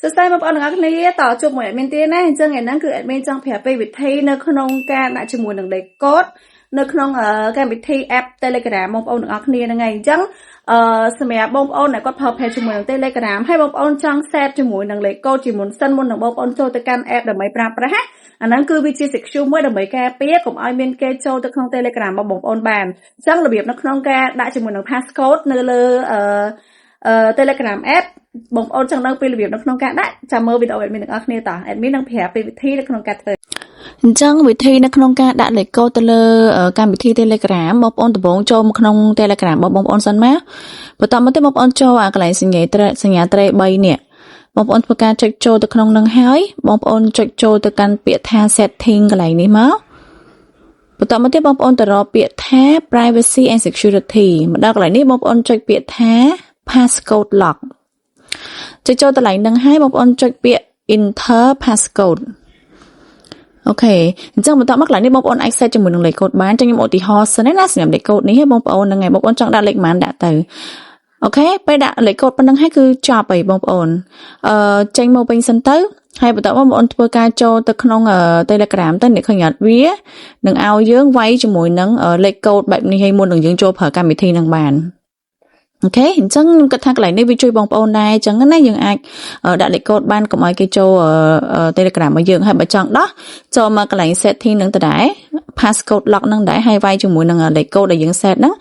សួស្តីបងប្អូនទាំងអស់គ្នាតជួបមួយ admin ទៀតណាអញ្ចឹងថ្ងៃហ្នឹងគឺ admin ចង់ប្រាប់ពីវិធីនៅក្នុងការដាក់ជាមួយនឹងលេខកូដនៅក្នុងកម្មវិធី app Telegram បងប្អូនទាំងអស់គ្នាហ្នឹងហើយអញ្ចឹងសម្រាប់បងប្អូនដែលគាត់ប្រើប្រាស់ជាមួយនឹង Telegram ហើយបងប្អូនចង់ set ជាមួយនឹងលេខកូដជាមុនសិនមុននឹងបងប្អូនចូលទៅកាន់ app ដើម្បីប្រើប្រាស់ណាអាហ្នឹងគឺវាជា secure មួយដើម្បីការពារកុំឲ្យមានគេចូលទៅក្នុង Telegram របស់បងប្អូនបានអញ្ចឹងរបៀបនៅក្នុងការដាក់ជាមួយនឹង passcode នៅលើTelegram app បងប្អូនចង់ដឹងពីរបៀបនៅក្នុងការដាក់ចាំមើលវីដេអូ admin ទាំងអស់គ្នាត admin នឹងប្រាប់ពីវិធីនៅក្នុងការធ្វើអញ្ចឹងវិធីនៅក្នុងការដាក់លេខកូដទៅលើកម្មវិធី Telegram បងប្អូនដំបូងចូលមកក្នុង Telegram របស់បងប្អូនសិនមកបន្តមកទៀតបងប្អូនចូលអាកន្លែងសញ្ញាត្រី 3 នេះបងប្អូនធ្វើការចុចចូលទៅក្នុងនឹងហើយបងប្អូនចុចចូលទៅកាន់ពាក្យថា setting កន្លែងនេះមកបន្តមកទៀតបងប្អូនទៅរកពាក្យថា privacy and security មកដល់កន្លែងនេះបងប្អូនចុចពាក្យថា passcode lock ចុចចូលកន្លែងហ្នឹងហើយបងប្អូនចុចពាក្យ enter passcode អូខេអញ្ចឹងបន្តមកកន្លែងនេះបងប្អូនអាច set ជាមួយនឹងលេខកូដបានចឹងខ្ញុំឧទាហរណ៍សិនណាសម្រាប់លេខកូដនេះបងប្អូនហ្នឹងហើយបងប្អូនចង់ដាក់លេខប៉ុន្មានដាក់ទៅអូខេពេលដាក់លេខកូដប៉ុណ្្នឹងហើយគឺចប់ហើយបងប្អូនចេញមកវិញសិនទៅហើយបន្តមកបងប្អូនធ្វើការចូលទៅក្នុង Telegram ទៅអ្នកឃើញអត់វានឹងឲ្យយើងវាយជាមួយនឹងលេខកូដបែបនេះឲ្យមុននឹងយើងចូលប្រើកម្មវិធីនឹងបានអូខេអញ្ចឹងខ្ញុំគិតថាកន្លែងនេះវាជួយបងប្អូនដែរអញ្ចឹងណាយើងអាចដាក់លេខកូដបានកុំឲ្យគេចូល Telegram របស់យើងហើយបើចង់ដោះចូលមកកន្លែង setting នឹងទៅដែរ passcode lock នឹងដែរហើយវាយជាមួយនឹងលេខកូដដែលយើង set ហ្នឹង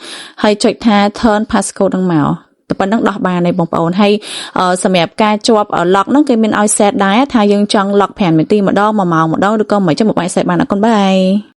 ហើយចុចថា turn passcode ហ្នឹងមកតែប៉ុណ្្នឹងដោះបានហើយបងប្អូនហើយសម្រាប់ការជាប់ lock ហ្នឹងគេមានឲ្យ set ដែរថាយើងចង់ lock 5 នាទីម្ដង1ម៉ោងម្ដងឬក៏មិនចឹងមកបាយ set បានអរគុណបាយ